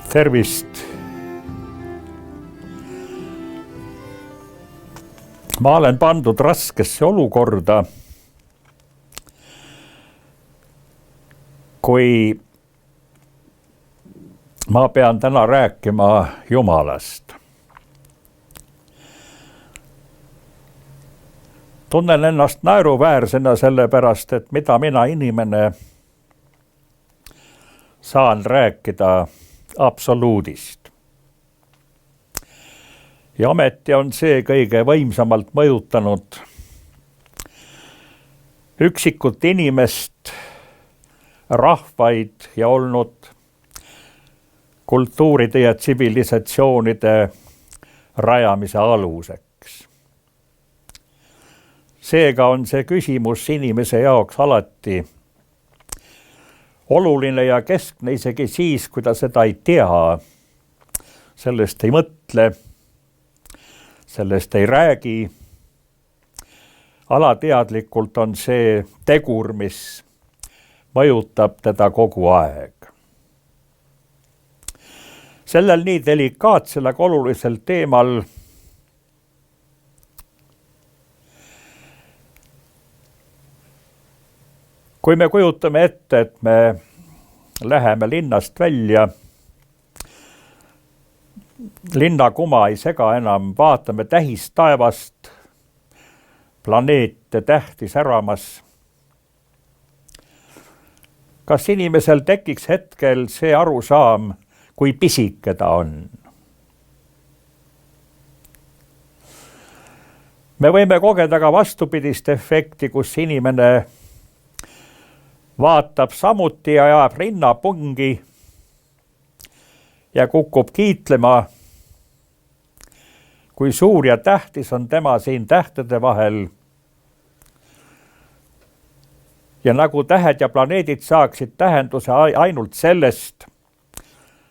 Tervist! Ma olen pandud raskesse olukorda, kui ma pean täna rääkima Jumalast. Tunnen ennast naeruväärsena sellepärast, et mida mina inimene saan rääkida absoluudist. Ja ometi on see kõige võimsamalt mõjutanud üksikut inimest, rahvaid ja olnud kultuuride ja tsivilisatsioonide rajamise aluseks. Seega on see küsimus inimese jaoks alati oluline ja keskne isegi siis, kui ta seda ei tea, sellest ei mõtle, sellest ei räägi. Alateadlikult on see tegur, mis mõjutab teda kogu aeg. Sellel nii delikaatsel, aga olulisel teemal kui me kujutame ette, et me läheme linnast välja, linnakuma ei sega enam, vaatame tähistaevast, planeete, tähti säramas. Kas inimesel tekiks hetkel see arusaam, kui pisike ta on? Me võime kogeda ka vastupidist efekti, kus inimene vaatab samuti ja ajab rinnapungi ja kukub kiitlema, kui suur ja tähtis on tema siin tähtede vahel. Ja nagu tähed ja planeedid saaksid tähenduse ainult sellest,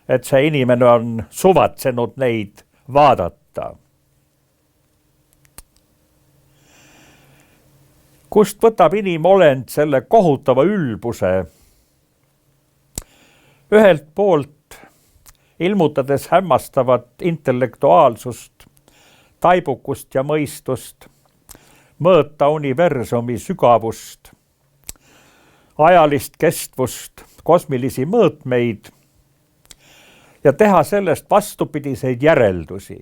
et see inimene on suvatsenud neid vaadata. Kust võtab inimolend selle kohutava ülbuse? Ühelt poolt ilmutades hämmastavat intellektuaalsust, taibukust ja mõistust, mõõta universumi sügavust, ajalist kestvust, kosmilisi mõõtmeid ja teha sellest vastupidiseid järeldusi.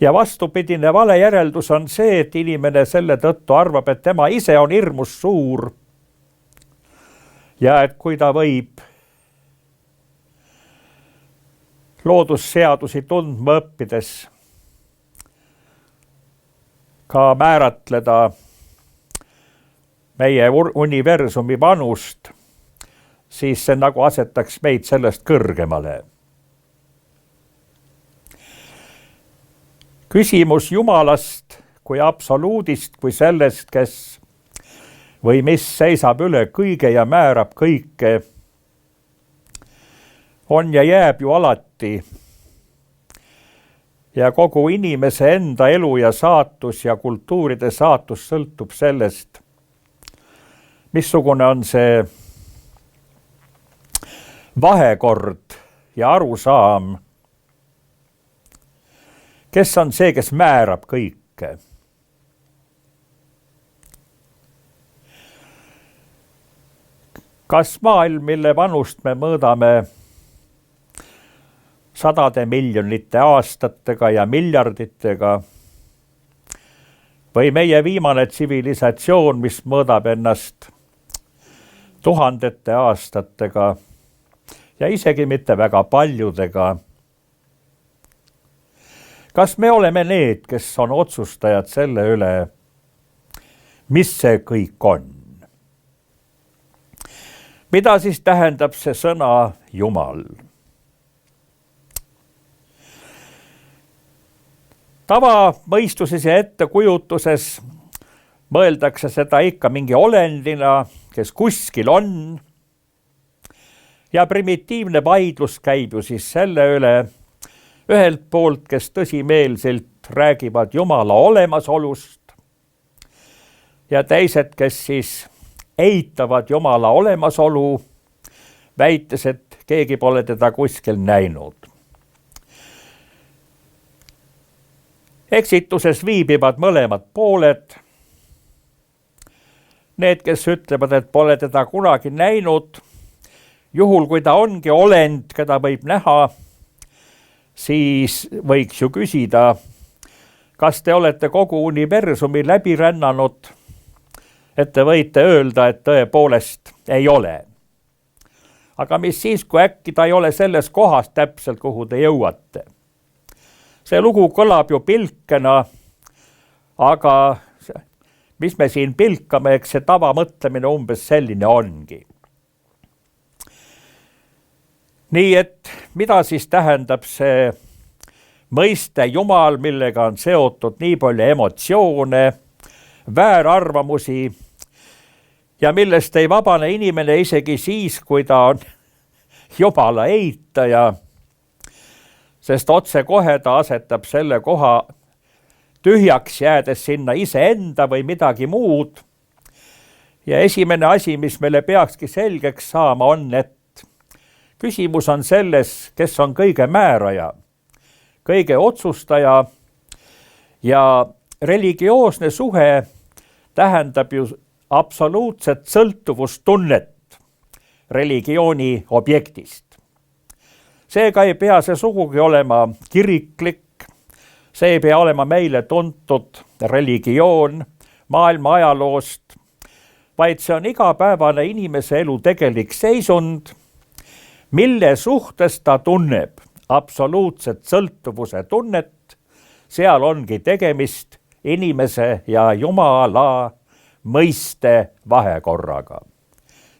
Ja vastupidine vale järeldus on see, et inimene selle tõttu arvab, et tema ise on hirmus suur ja et kui ta võib loodusseadusi tundma õppides ka määratleda meie universumi vanust, siis see nagu asetaks meid sellest kõrgemale. Küsimus Jumalast kui absoluudist, kui sellest, kes või mis seisab üle kõige ja määrab kõike, on ja jääb ju alati. Ja kogu inimese enda elu ja saatus ja kultuuride saatus sõltub sellest, missugune on see vahekord ja arusaam, kes on see, kes määrab kõike. Kas maailm, mille vanust me mõõdame sadade miljonite aastatega ja miljarditega, või meie viimane tsivilisatsioon, mis mõõdab ennast tuhandete aastatega ja isegi mitte väga paljudega? Kas me oleme need, kes on otsustajad selle üle, mis see kõik on? Mida siis tähendab see sõna Jumal? Tavamõistuses ja ettekujutuses mõeldakse seda ikka mingi olendina, kes kuskil on. Ja primitiivne vaidlus käib ju siis selle üle, ühelt poolt, kes tõsimeelselt räägivad Jumala olemasolust ja teised, kes siis eitavad Jumala olemasolu väites, et keegi pole teda kuskil näinud. Eksituses viibivad mõlemad pooled. Need, kes ütlevad, et pole teda kunagi näinud, juhul kui ta ongi olend, keda võib näha, siis võiks ju küsida, kas te olete kogu universumi läbi rännanud, et te võite öelda, et tõepoolest ei ole. Aga mis siis, kui äkki ta ei ole selles kohas täpselt, kuhu te jõuate? See lugu kõlab ju pilkena, aga mis me siin pilkame, eks see tavamõtlemine umbes selline ongi. Nii et mida siis tähendab see mõiste Jumal, millega on seotud nii palju emotsioone, väärarvamusi ja millest ei vabane inimene isegi siis, kui ta on Jumala eitaja, sest otsekohe ta asetab selle koha tühjaks, jäädes sinna iseenda või midagi muud. Ja esimene asi, mis meile peakski selgeks saama, on, et küsimus on selles, kes on kõige määraja, kõige otsustaja ja religioosne suhe tähendab ju absoluutset sõltuvustunnet religiooni objektist. Seega ei pea see sugugi olema kiriklik, see ei pea olema meile tuntud religioon maailma ajaloost, vaid see on igapäevane inimese elu tegelik seisund, mille suhtes ta tunneb absoluutset sõltuvuse tunnet, seal ongi tegemist inimese ja Jumala mõiste vahekorraga.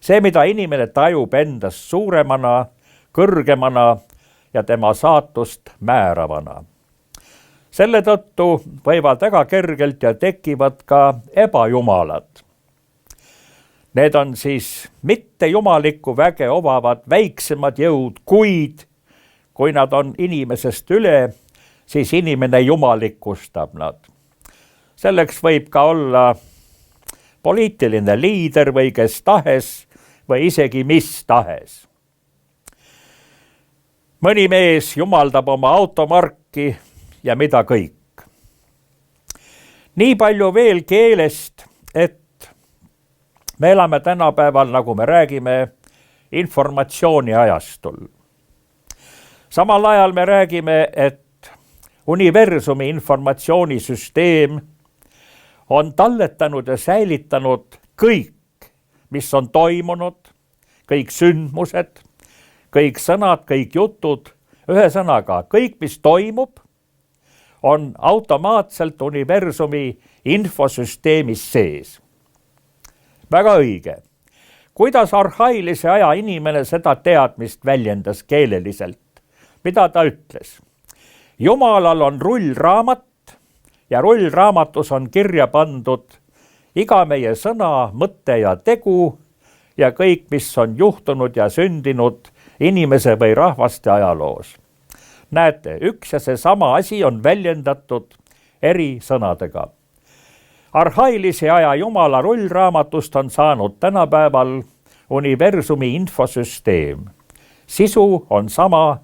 See, mida inimene tajub endast suuremana, kõrgemana ja tema saatust määravana. Selle tõttu võivad väga kergelt ja tekivad ka ebajumalad. Need on siis mitte jumalikku väge omavad väiksemad jõud, kuid kui nad on inimesest üle, siis inimene jumalikustab nad. Selleks võib ka olla poliitiline liider või kes tahes või isegi mis tahes. Mõni mees jumaldab oma automarki ja mida kõik. Nii palju veel keelest, et me elame tänapäeval, nagu me räägime, informatsiooni ajastul. Samal ajal me räägime, et universumi informatsioonisüsteem on talletanud ja säilitanud kõik, mis on toimunud, kõik sündmused, kõik sõnad, kõik jutud, ühesõnaga, kõik, mis toimub, on automaatselt universumi infosüsteemis sees. Väga õige. Kuidas arhailise aja inimene seda teadmist väljendas keeleliselt? Mida ta ütles? Jumalal on rullraamat ja rullraamatus on kirja pandud iga meie sõna, mõte ja tegu ja kõik, mis on juhtunud ja sündinud inimese või rahvaste ajaloos. Näete, üks ja seesama asi on väljendatud eri sõnadega. Arhailise aja Jumala rullraamatust on saanud tänapäeval universumi infosüsteem. Sisu on sama,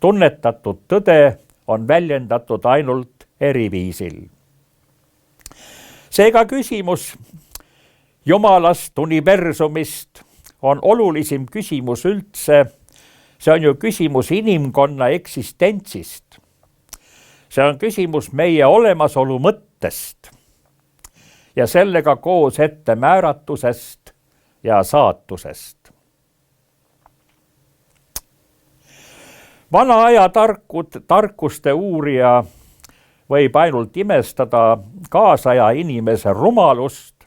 tunnetatud tõde on väljendatud ainult eri viisil. Seega küsimus Jumalast, universumist on olulisim küsimus üldse. See on ju küsimus inimkonna eksistentsist. See on küsimus meie olemasolu mõttest ja sellega koos ettemääratusest ja saatusest. Vana aja tarkuste uurija võib ainult imestada kaasaja inimese rumalust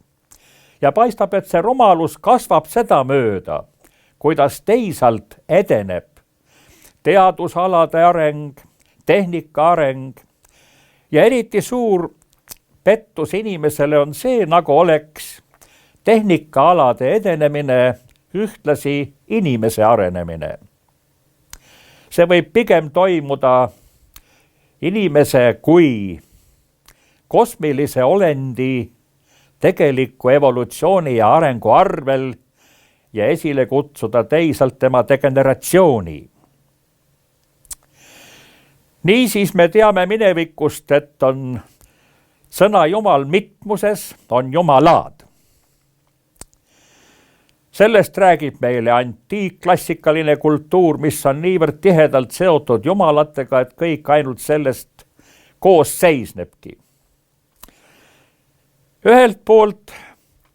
ja paistab, et see rumalus kasvab sedamööda, kuidas teisalt edeneb teadusalade areng, tehnika areng ja eriti suur pettus inimesele on see, nagu oleks tehnikaalade edenemine ühtlasi inimese arenemine. See võib pigem toimuda inimese kui kosmilise olendi tegeliku evolutsiooni ja arengu arvel ja esile kutsuda teisalt tema degeneratsiooni. Niisiis me teame minevikust, et on sõna Jumal mitmuses, on jumalad. Sellest räägib meile antiikklassikaline kultuur, mis on niivõrd tihedalt seotud jumalatega, et kõik ainult sellest koos seisnebki. Ühelt poolt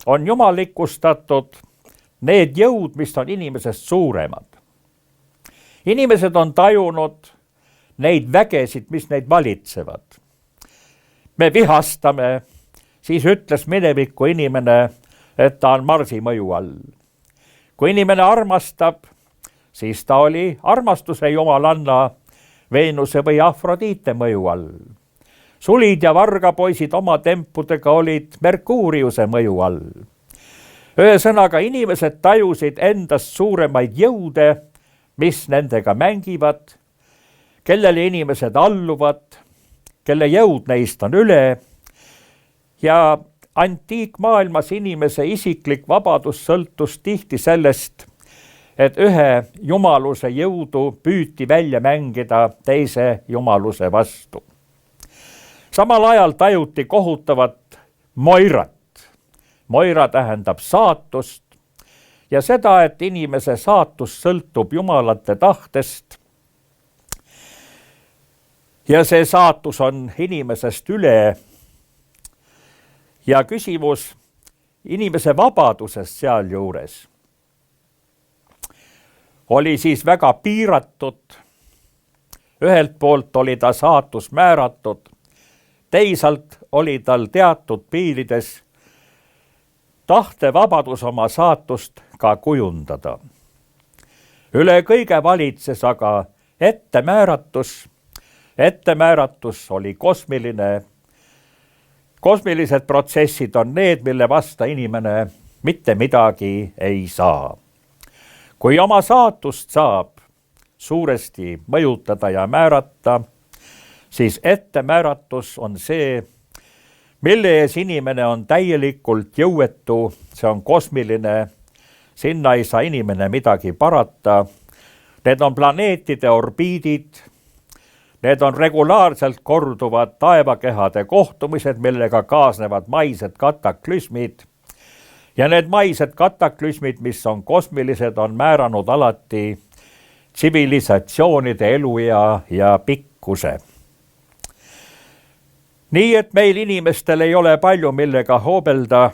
on jumalikustatud need jõud, mis on inimesest suuremad. Inimesed on tajunud neid vägesid, mis neid valitsevad. Me vihastame, siis ütles mineviku inimene, et ta on Marsi mõju all. Kui inimene armastab, siis ta oli armastuse jumalanna Veenuse või Afrodite mõju all. Sulid ja vargapoisid oma tempudega olid Merkuuriuse mõju all. Ühesõnaga, inimesed tajusid endast suuremaid jõude, mis nendega mängivad, kellele inimesed alluvad, kelle jõud neist on üle, ja antiikmaailmas inimese isiklik vabadus sõltus tihti sellest, et ühe jumaluse jõudu püüti välja mängida teise jumaluse vastu. Samal ajal tajuti kohutavat moirat. Moira tähendab saatust ja seda, et inimese saatus sõltub jumalate tahtest. Ja see saatus on inimesest üle. Ja küsimus inimese vabadusest sealjuures oli siis väga piiratud. Ühelt poolt oli ta saatus määratud, teisalt oli tal teatud piirides tahtevabadus oma saatust ka kujundada. Üle kõige valitses aga ettemääratus. Ettemääratus oli kosmiline. Kosmilised protsessid on need, mille vasta inimene mitte midagi ei saa. Kui oma saatust saab suuresti mõjutada ja määrata, siis ettemääratus on see, mille ees inimene on täielikult jõuetu, see on kosmiline, sinna ei saa inimene midagi parata. Need on planeetide orbiidid, need on regulaarselt korduvad taevakehade kohtumised, millega kaasnevad maised kataklüsmid. Ja need maised kataklüsmid, mis on kosmilised, on määranud alati tsivilisatsioonide eluea ja pikkuse. Nii et meil inimestel ei ole palju, millega hoobelda.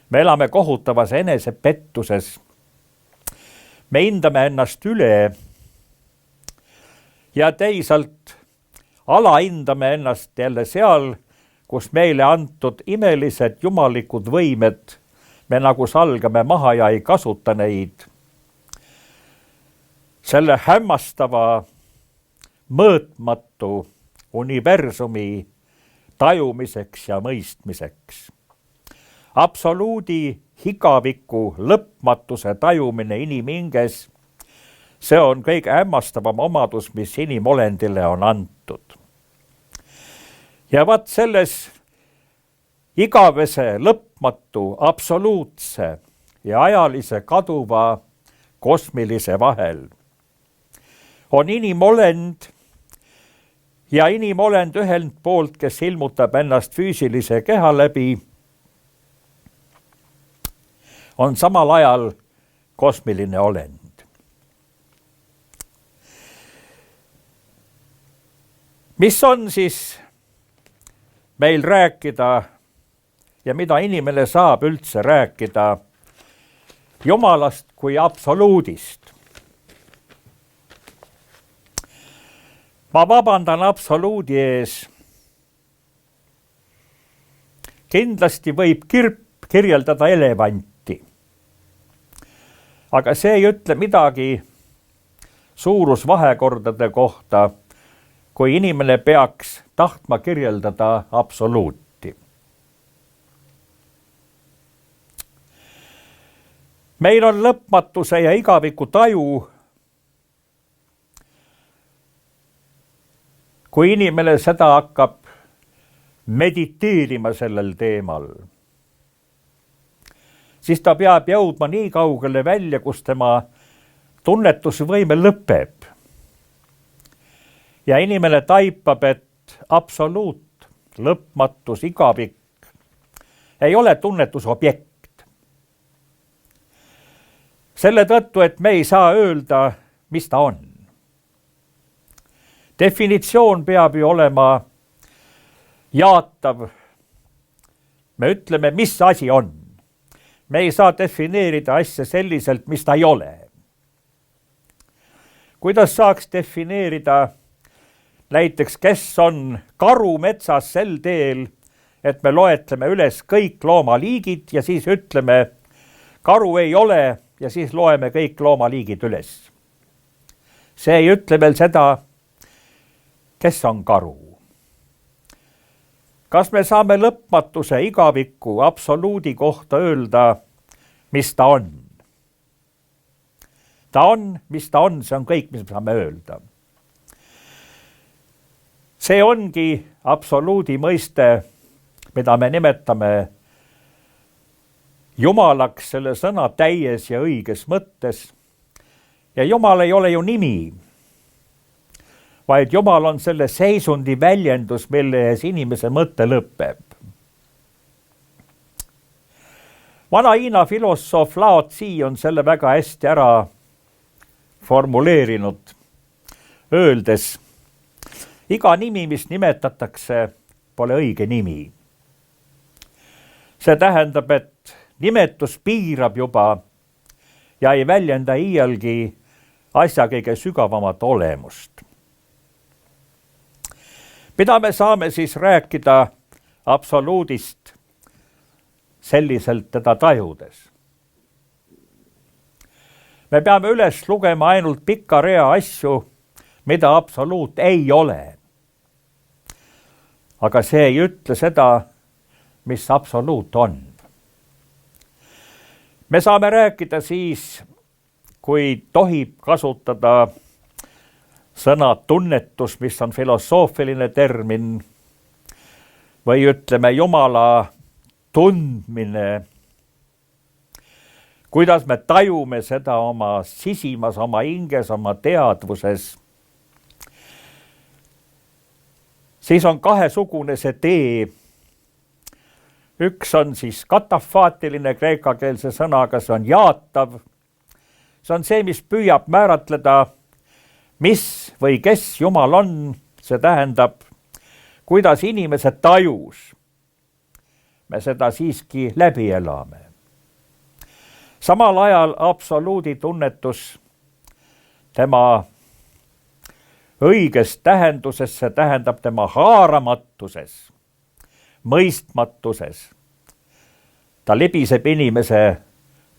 Me elame kohutavas enesepettuses. Me hindame ennast üle ja teisalt alahindame ennast jälle seal, kus meile antud imelised jumalikud võimed, me nagu salgame maha ja ei kasuta neid. Selle hämmastava, mõõtmatu universumi tajumiseks ja mõistmiseks. Absoluudi higaviku lõpmatuse tajumine inimhinges, see on kõige hämmastavam omadus, mis inimolendile on antud. Ja vaat selles igavese, lõpmatu, absoluutse ja ajalise kaduva kosmilise vahel on inimolend ja inimolend ühelt poolt, kes ilmutab ennast füüsilise keha läbi, on samal ajal kosmiline olend. Mis on siis meil rääkida ja mida inimene saab üldse rääkida Jumalast kui absoluudist? Ma vabandan absoluudi ees. Kindlasti võib kirp kirjeldada elevanti, aga see ei ütle midagi suurusvahekordade kohta, kui inimene peaks tahtma kirjeldada absoluuti. Meil on lõpmatuse ja igaviku taju. Kui inimene seda hakkab mediteerima sellel teemal, siis ta peab jõudma nii kaugele välja, kus tema tunnetusvõime lõpeb. Ja inimene taipab, et absoluut, lõpmatus, igavik ei ole tunnetusobjekt. Selle tõttu, et me ei saa öelda, mis ta on. Definitsioon peab ju olema jaatav. Me ütleme, mis asi on. Me ei saa defineerida asja selliselt, mis ta ei ole. Kuidas saaks defineerida näiteks, kes on karu metsas sel teel, et me loetleme üles kõik loomaliigid ja siis ütleme, karu ei ole ja siis loeme kõik loomaliigid üles. See ei ütle veel seda, kes on karu. Kas me saame lõpmatuse igaviku absoluudi kohta öelda, mis ta on? Ta on, mis ta on, see on kõik, mis me saame öelda. See ongi absoluudi mõiste, mida me nimetame Jumalaks selle sõna täies ja õiges mõttes. Ja Jumal ei ole ju nimi, vaid Jumal on selle seisundi väljendus, mille ees inimese mõte lõpeb. Vana-Hiina filosoof Lao Tzu on selle väga hästi ära formuleerinud, öeldes, iga nimi, mis nimetatakse, pole õige nimi. See tähendab, et nimetus piirab juba ja ei väljenda iialgi asja kõige sügavamat olemust. Mida me saame siis rääkida absoluudist selliselt teda tajudes? Me peame üles lugema ainult pikka rea asju, mida absoluut ei ole. Aga see ei ütle seda, mis absoluut on. Me saame rääkida siis, kui tohib kasutada sõna tunnetus, mis on filosoofiline termin, või ütleme Jumala tundmine, kuidas me tajume seda oma sisimas, oma hinges, oma teadvuses, siis on kahesugune see tee. Üks on siis katafaatiline kreekakeelse sõnaga, see on jaatav. See on see, mis püüab määratleda, mis või kes Jumal on, see tähendab, kuidas inimese tajus me seda siiski läbi elame. Samal ajal absoluudi tunnetus tema õiges tähenduses, see tähendab tema haaramatuses, mõistmatuses. Ta libiseb inimese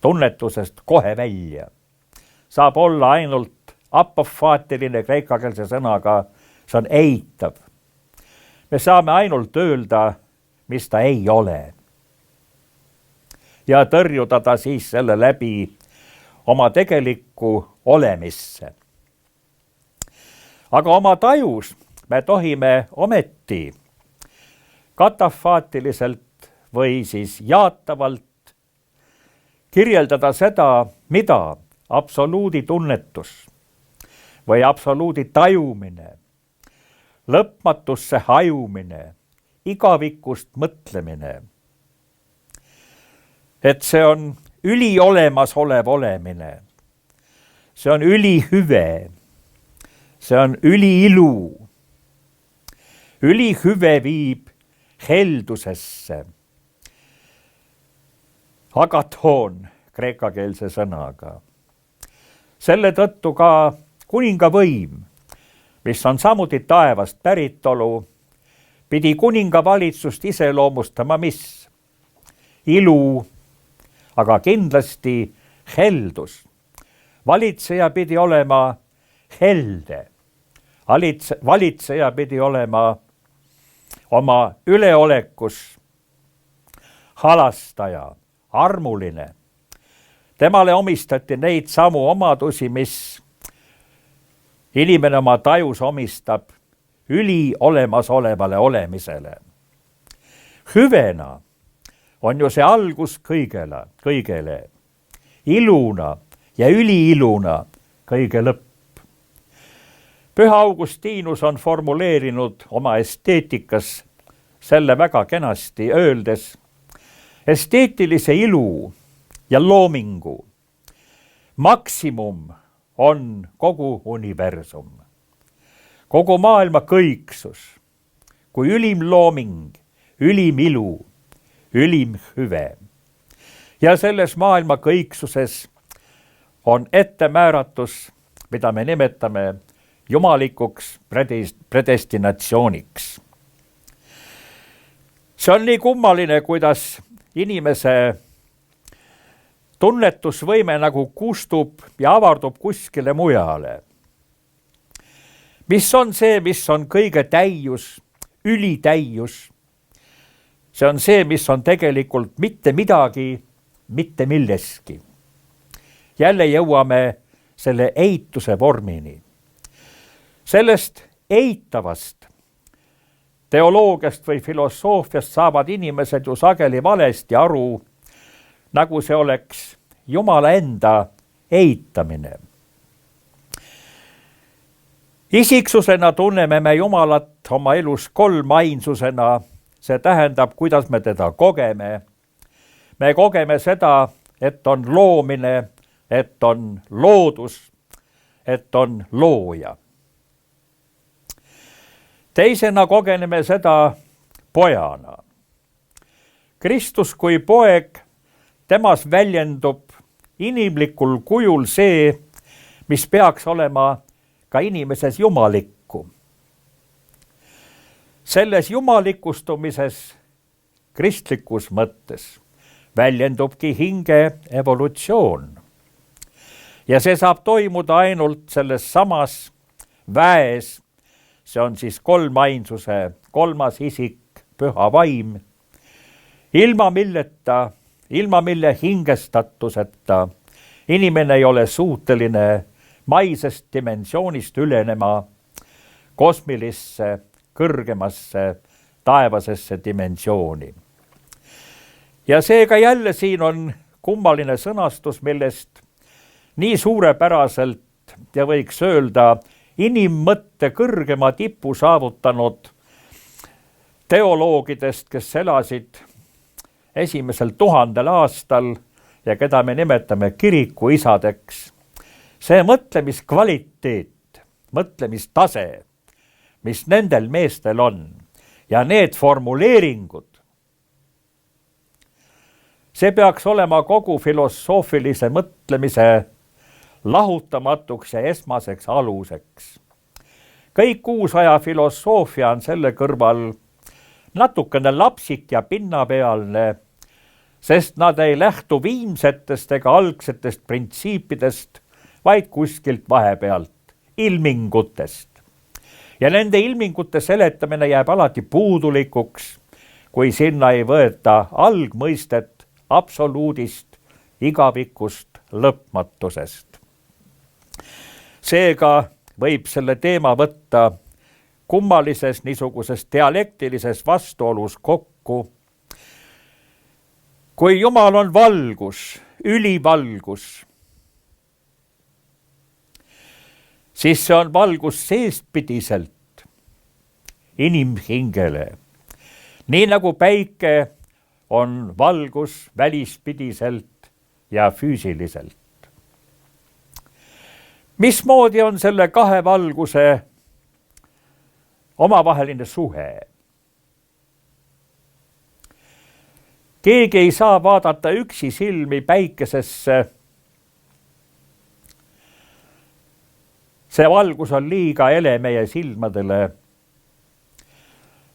tunnetusest kohe välja. Saab olla ainult apofaatiline kreekakeelse sõnaga, see on eitav. Me saame ainult öelda, mis ta ei ole. Ja tõrjuda ta siis selle läbi oma tegelikku olemisse. Aga oma tajus me tohime ometi katafaatiliselt või siis jaatavalt kirjeldada seda, mida absoluudi tunnetus või absoluudi tajumine, lõpmatusse hajumine, igavikust mõtlemine, et see on üliolemas-olev olemine, see on ülihüve, see on üliilu, ülihüve viib heldusesse. Agathon kreekakeelse sõnaga. Selle tõttu ka kuninga võim, mis on samuti taevast päritolu, pidi kuninga valitsust iseloomustama mis? Ilu, aga kindlasti heldus. Valitseja pidi olema helde. Valitseja pidi olema oma üleolekus halastaja, armuline. Temale omistati neid samu omadusi, mis inimene oma tajus omistab üli olemasolevale olemisele. Hüvena on ju see algus kõigele, iluna ja üliiluna kõige lõpp. Püha Augustinus on formuleerinud oma esteetikas selle väga kenasti öeldes: esteetilise ilu ja loomingu maksimum on kogu universum, kogu maailma kõiksus, kui ülim looming, ülim ilu, ülim hüve. Ja selles maailma kõiksuses on ettemääratus, mida me nimetame jumalikuks predestinatsiooniks. See on nii kummaline, kuidas inimese tunnetusvõime nagu kustub ja avardub kuskile mujale. Mis on see, mis on kõige täius, ülitäius? See on see, mis on tegelikult mitte midagi, mitte milleski. Jälle jõuame selle eituse vormini. Sellest eitavast teoloogiast või filosoofiast saavad inimesed ju sageli valesti aru, nagu see oleks Jumala enda eitamine. Isiksusena tunneme me Jumalat oma elus kolmainsusena, see tähendab, kuidas me teda kogeme. Me kogeme seda, et on loomine, et on loodus, et on looja. Teisena kogeneme seda pojana. Kristus kui poeg, temas väljendub inimlikul kujul see, mis peaks olema ka inimeses jumalikku. Selles jumalikustumises kristlikus mõttes väljendubki hinge evolutsioon. Ja see saab toimuda ainult selles samas väes, see on siis kolmainsuse kolmas isik, püha vaim, ilma mille hingestatuseta inimene ei ole suuteline maisest dimensioonist ülenema kosmilisse, kõrgemasse, taevasesse dimensiooni. Ja seega jälle siin on kummaline sõnastus, millest nii suurepäraselt ja võiks öelda inimmõtte kõrgema tipu saavutanud teoloogidest, kes elasid esimesel 1000 aastal ja keda me nimetame kirikuisadeks. See mõtlemiskvaliteet, mõtlemistase, mis nendel meestel on ja need formuleeringud, see peaks olema kogu filosoofilise mõtlemise lahutamatuks ja esmaseks aluseks. Kõik uusaja filosoofia on selle kõrval natukene lapsik ja pinnapealne, sest nad ei lähtu viimsetest ega algsetest printsiipidest, vaid kuskilt vahepealt, ilmingutest. Ja nende ilmingute seletamine jääb alati puudulikuks, kui sinna ei võeta algmõistet absoluudist, igavikust, lõpmatusest. Seega võib selle teema võtta kummalises niisuguses dialektilises vastuolus kokku. Kui Jumal on valgus, ülivalgus, siis see on valgus seestpidiselt inimhingele. Nii nagu päike on valgus välispidiselt ja füüsiliselt. Mismoodi on selle kahe valguse omavaheline suhe? Keegi ei saa vaadata üksi silmi päikesesse. See valgus on liiga ele meie silmadele.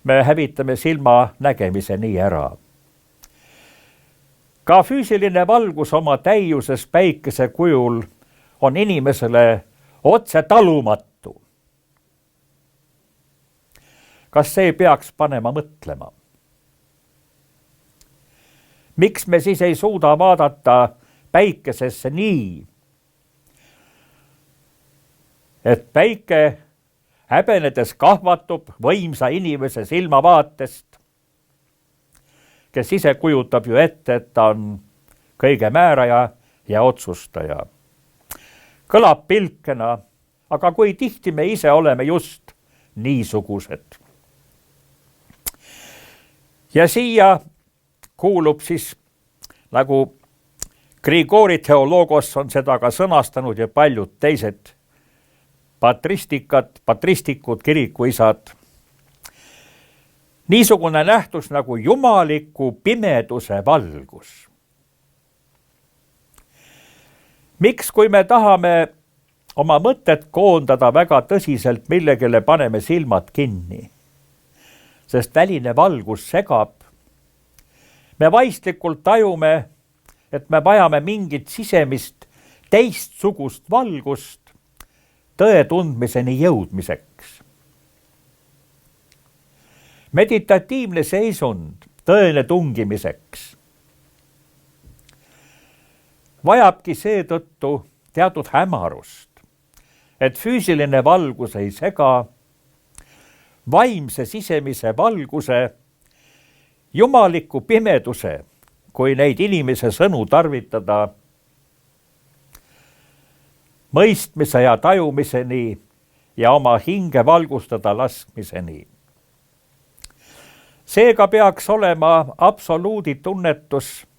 Me hävitame silma nägemise nii ära. Ka füüsiline valgus oma täiuses päikese kujul on inimesele otse talumatu. Kas see peaks panema mõtlema? Miks me siis ei suuda vaadata päikesesse nii, et päike häbenedes kahvatub võimsa inimese silmavaatest? kes ise kujutab ju ette, et ta on kõige määraja ja otsustaja. Kõlab pilkena, aga kui tihti me ise oleme just niisugused. Ja siia kuulub siis, nagu Grigori Theologos on seda ka sõnastanud ja paljud teised patristikud, kirikuisad, niisugune nähtus nagu jumaliku pimeduse valgus. Miks, kui me tahame oma mõtet koondada väga tõsiselt, millegile paneme silmad kinni? Sest väline valgus segab. Me vaistlikult tajume, et me vajame mingit sisemist teistsugust valgust tõe tundmiseni jõudmiseks. Meditatiivne seisund tõene tungimiseks vajabki seetõttu teatud hämarust, et füüsiline valgus ei sega, vaimse sisemise valguse, jumaliku pimeduse, kui neid inimese sõnu tarvitada, mõistmise ja tajumiseni ja oma hinge valgustada laskmiseni. Seega peaks olema absoluudi tunnetus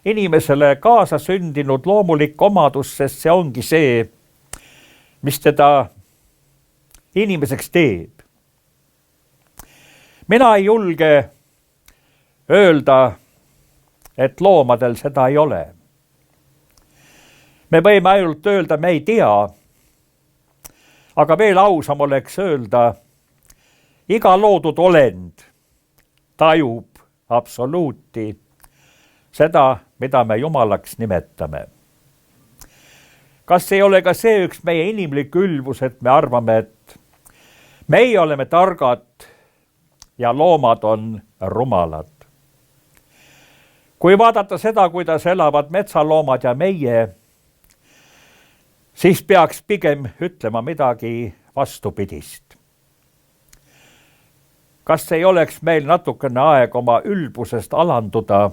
inimesele kaasa sündinud loomulik omadus, sest see ongi see, mis teda inimeseks teeb. Mina ei julge öelda, et loomadel seda ei ole. Me võime ainult öelda, me ei tea, aga veel ausam oleks öelda, iga loodud olend tajub absoluuti, seda, mida me jumalaks nimetame. Kas ei ole ka see üks meie inimlik ülbus, et me arvame, et meie oleme targad ja loomad on rumalad? Kui vaadata seda, kuidas elavad metsaloomad ja meie, siis peaks pigem ütlema midagi vastupidist. Kas ei oleks meil natukene aeg oma ülbusest alanduda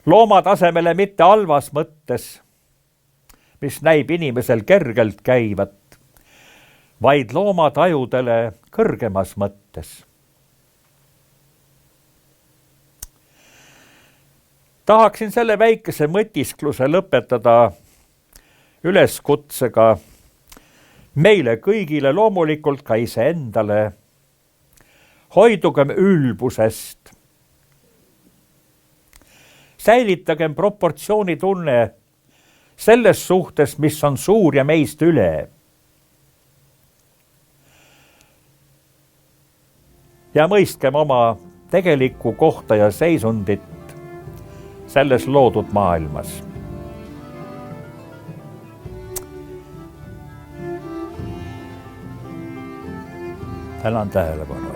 looma tasemele mitte halvas mõttes, mis näib inimesel kergelt käivat, vaid loomatajudele kõrgemas mõttes. Tahaksin selle väikese mõtiskluse lõpetada üleskutsega meile kõigile, loomulikult ka iseendale. Hoidugem ülbusest. Säilitagem proportsioonitunne selles suhtes, mis on suur ja meist üle. Ja mõistkem oma tegelikku kohta ja seisundit selles loodud maailmas. Tänan tähelepanu.